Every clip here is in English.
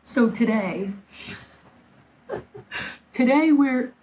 So today we're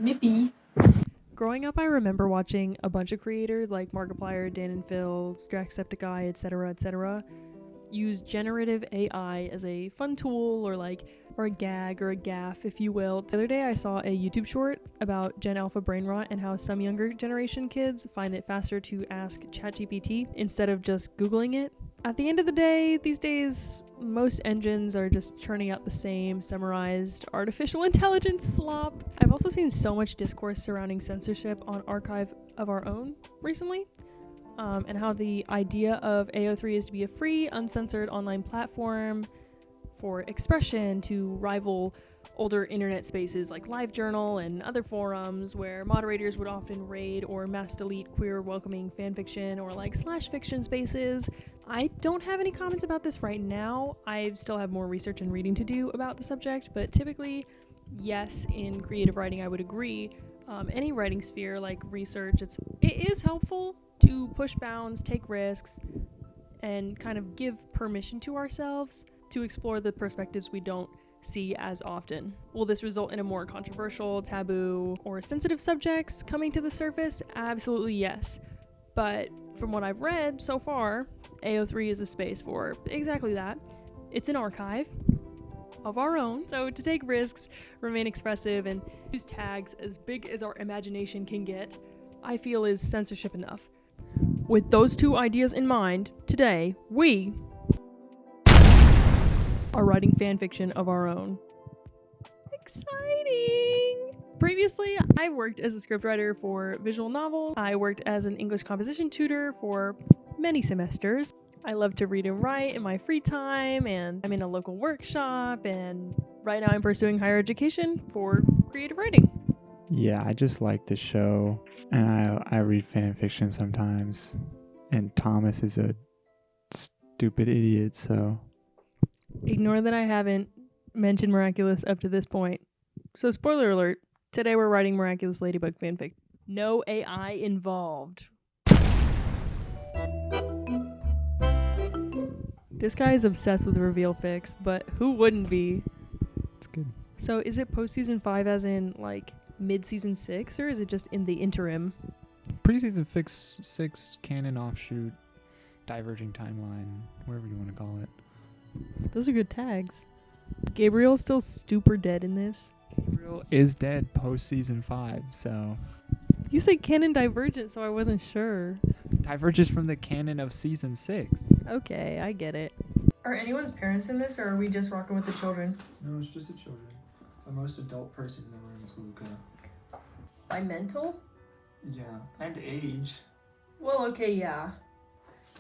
Mippy. Growing up, I remember watching a bunch of creators like Markiplier, Dan and Phil, Straxepticeye, etc., use generative AI as a fun tool or a gag or a gaff, if you will. The other day, I saw a YouTube short about Gen Alpha brain rot and how some younger generation kids find it faster to ask ChatGPT instead of just Googling it. At the end of the day, these days, most engines are just churning out the same summarized artificial intelligence slop. I've also seen so much discourse surrounding censorship on Archive of Our Own recently, and how the idea of AO3 is to be a free, uncensored online platform for expression to rival older internet spaces like LiveJournal and other forums where moderators would often raid or mass delete queer welcoming fanfiction or /fiction spaces. I don't have any comments about this right now. I still have more research and reading to do about the subject, but typically, yes, in creative writing I would agree. Any writing sphere like research, it is helpful to push bounds, take risks, and kind of give permission to ourselves to explore the perspectives we don't see as often. Will this result in a more controversial, taboo, or sensitive subjects coming to the surface? Absolutely yes. But from what I've read so far, AO3 is a space for exactly that. It's an archive of our own, so to take risks, remain expressive, and use tags as big as our imagination can get, I feel is censorship enough. With those two ideas in mind, today, we are writing fanfiction of our own. Exciting! Previously, I worked as a scriptwriter for visual novel. I worked as an English composition tutor for many semesters. I love to read and write in my free time, and I'm in a local workshop, and right now I'm pursuing higher education for creative writing. Yeah, I just like the show, and I read fan fiction sometimes, and Thomas is a stupid idiot, so... Ignore that I haven't mentioned Miraculous up to this point. So spoiler alert, today we're writing Miraculous Ladybug fanfic. No AI involved. This guy is obsessed with reveal fics, but who wouldn't be? It's good. So is it post-season 5 as in mid-season 6, or is it just in the interim? Preseason 6 canon offshoot, diverging timeline, whatever you want to call it. Those are good tags. Is Gabriel still super dead in this? Gabriel is dead post season 5, so... You said canon divergent, so I wasn't sure. Diverges from the canon of season 6. Okay, I get it. Are anyone's parents in this, or are we just rocking with the children? No, it's just the children. The most adult person in the room is Luca. By mental? Yeah, and age. Well, okay, yeah.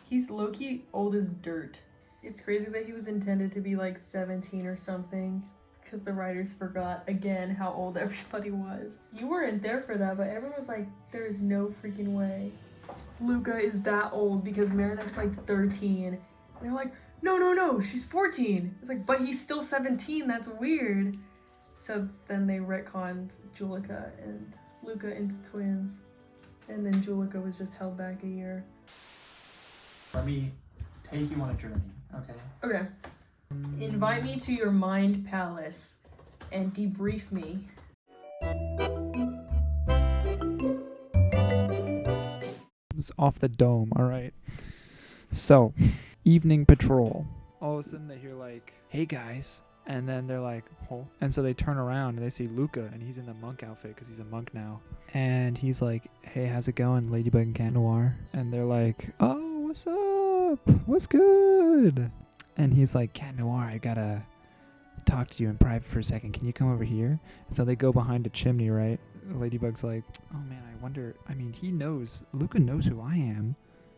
He's low-key old as dirt. It's crazy that he was intended to be 17 or something, because the writers forgot again how old everybody was. You weren't there for that, but everyone was like, there is no freaking way Luca is that old, because Marinette's 13. And they're like, no, she's 14. It's like, but he's still 17, that's weird. So then they retconned Julika and Luca into twins, and then Julika was just held back a year. Let me take you on a journey, okay? Okay. Invite me to your mind palace and debrief me. It's off the dome, alright. So, evening patrol. All of a sudden they hear hey guys. And then they're like, oh. And so they turn around and they see Luca, and he's in the monk outfit because he's a monk now. And he's like, hey, how's it going, Ladybug and Cat Noir? And they're like, oh, what's up? What's good? And he's like, Cat Noir, I gotta talk to you in private for a second. Can you come over here? And so they go behind a chimney, right? Ladybug's like, oh man, I wonder. I mean, Luca knows who I am,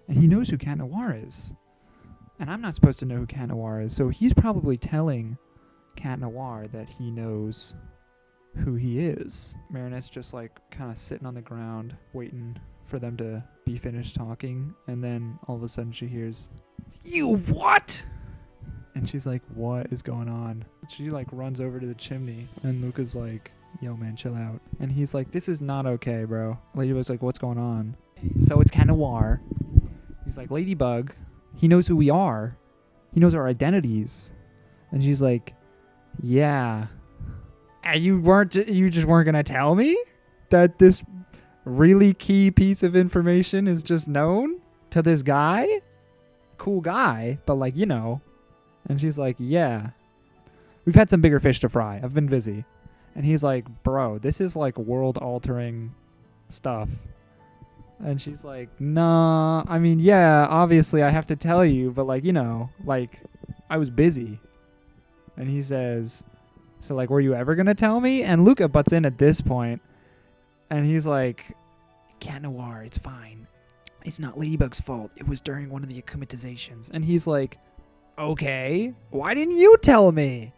and he knows who Cat Noir is. And I'm not supposed to know who Cat Noir is, so he's probably telling Cat Noir that he knows who he is. Marinette's just kind of sitting on the ground waiting for them to be finished talking, and then all of a sudden she hears, you what? And she's like, what is going on? She runs over to the chimney, and Luca's like, yo man, chill out. And he's like, this is not okay, bro. Ladybug's like, what's going on? So it's Cat Noir. He's like, Ladybug, he knows who we are. He knows our identities. And she's like, yeah. And you just weren't going to tell me that this really key piece of information is just known to this guy? Cool guy, but like, you know. And she's like, yeah. We've had some bigger fish to fry. I've been busy. And he's like, bro, this is like world-altering stuff. And she's like, nah, I mean, yeah, obviously I have to tell you, but like, you know, like, I was busy. And he says, so like, were you ever going to tell me? And Luca butts in at this point, and he's like, Cat Noir, it's fine. It's not Ladybug's fault. It was during one of the acclimatizations. And he's like, okay, why didn't you tell me?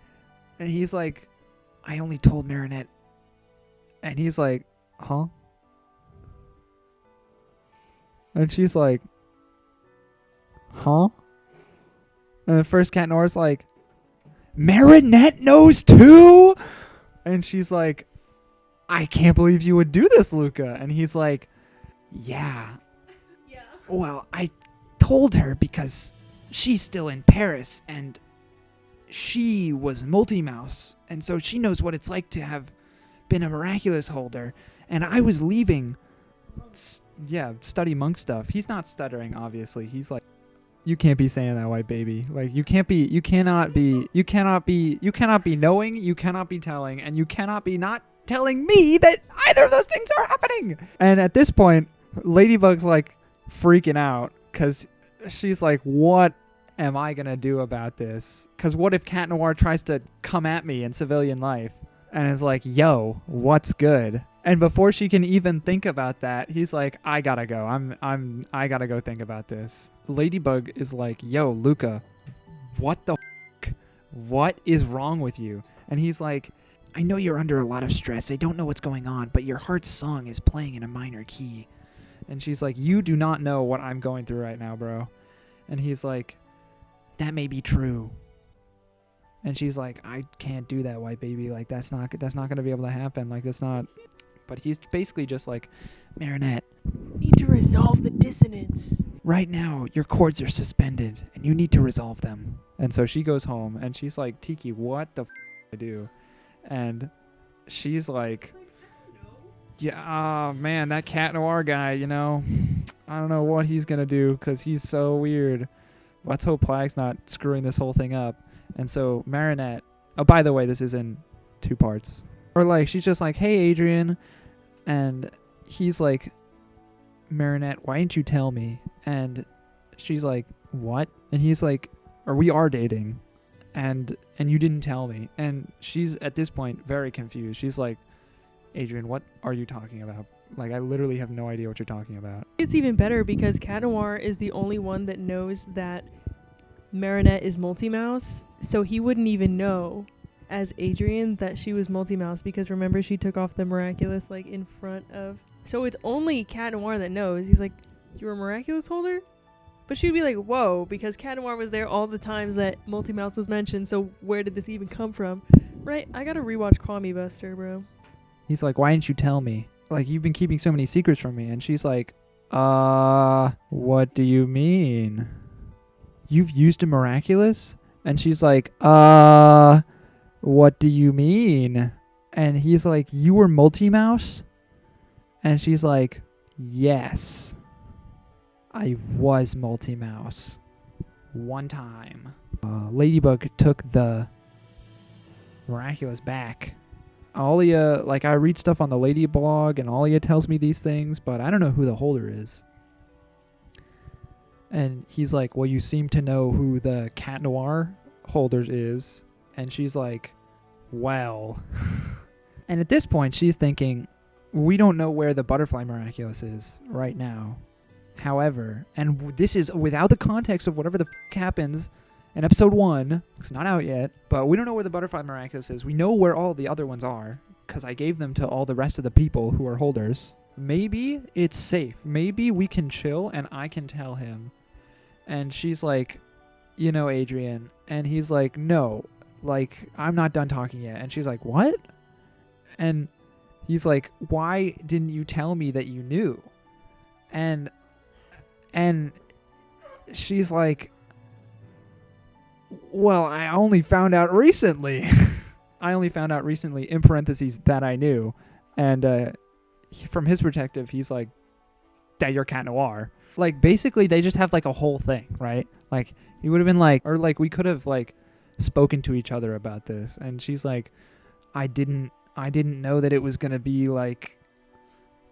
And he's like, I only told Marinette. And he's like, huh? And she's like, huh? And at first Cat Noir's like, Marinette knows too? And she's like, I can't believe you would do this, Luca. And he's like, yeah. Yeah. Well, I told her because she's still in Paris and she was Multi-Mouse. And so she knows what it's like to have been a Miraculous holder. And I was leaving, study monk stuff. He's not stuttering, obviously. He's like, you can't be saying that, white baby. Like, you cannot be knowing, you cannot be telling, and you cannot be not telling me that either of those things are happening. And at this point, Ladybug's like freaking out because she's like, what am I going to do about this? Because what if Cat Noir tries to come at me in civilian life and is like, yo, what's good? And before she can even think about that, he's like, I gotta go. I gotta go think about this. Ladybug is like, yo, Luca, what the f***? What is wrong with you? And he's like, I know you're under a lot of stress. I don't know what's going on, but your heart's song is playing in a minor key. And she's like, you do not know what I'm going through right now, bro. And he's like, that may be true. And she's like, I can't do that, white baby. Like, that's not going to be able to happen. Like, that's not... But he's basically just like, Marinette, Need to resolve the dissonance. right now your chords are suspended and you need to resolve them. And so she goes home and she's like, Tiki, what the f*** do I do? And she's like, yeah, oh man, that Cat Noir guy, you know, I don't know what he's going to do because he's so weird. Let's hope Plag's not screwing this whole thing up. And so Marinette, oh, by the way, this is in 2 parts. Or like, she's just like, hey, Adrian. And he's like, Marinette, why didn't you tell me? And she's like, what? And he's like, we are dating. And you didn't tell me. And she's at this point very confused. She's like, Adrian, what are you talking about? Like, I literally have no idea what you're talking about. It's even better because Cat Noir is the only one that knows that Marinette is Multi-Mouse. So he wouldn't even know as Adrian that she was Multi-Mouse because remember she took off the Miraculous like in front of... So it's only Cat Noir that knows. He's like, you're a Miraculous holder? But she'd be like, whoa, because Cat Noir was there all the times that Multi-Mouse was mentioned, so where did this even come from? Right? I gotta rewatch Call Me Buster, bro. He's like, why didn't you tell me? Like, you've been keeping so many secrets from me. And she's like, what do you mean? You've used a Miraculous? And she's like, what do you mean? And he's like, you were Multi-Mouse? And she's like, yes, I was Multi-Mouse. One time. Ladybug took the Miraculous back. Alia, like, I read stuff on the Lady blog, and Alia tells me these things, but I don't know who the holder is. And he's like, well, you seem to know who the Cat Noir holder is. And she's like, well. And at this point, she's thinking, we don't know where the Butterfly Miraculous is right now. However, and this is without the context of whatever the happens in episode 1. It's not out yet, but we don't know where the Butterfly Miraculous is. We know where all the other ones are because I gave them to all the rest of the people who are holders. Maybe it's safe. Maybe we can chill and I can tell him. And she's like, you know, Adrian. And he's like, no, like, I'm not done talking yet. And she's like, what? And he's like, why didn't you tell me that you knew? And she's like, well, I only found out recently. I only found out recently, in parentheses, that I knew. And from his perspective, he's like, that you're Cat Noir. Like, basically, they just have, like, a whole thing, right? Like, he would have been like, or, like, we could have, like, spoken to each other about this. And she's like, I didn't know that it was going to be, like,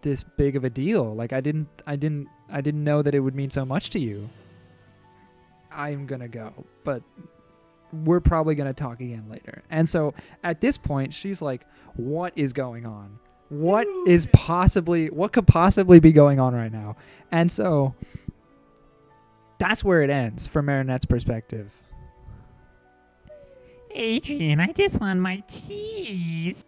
this big of a deal. Like, I didn't know that it would mean so much to you. I'm going to go. But we're probably going to talk again later. And so, at this point, she's like, what is going on? What could possibly be going on right now? And so that's where it ends from Marinette's perspective. Adrian, I just want my cheese.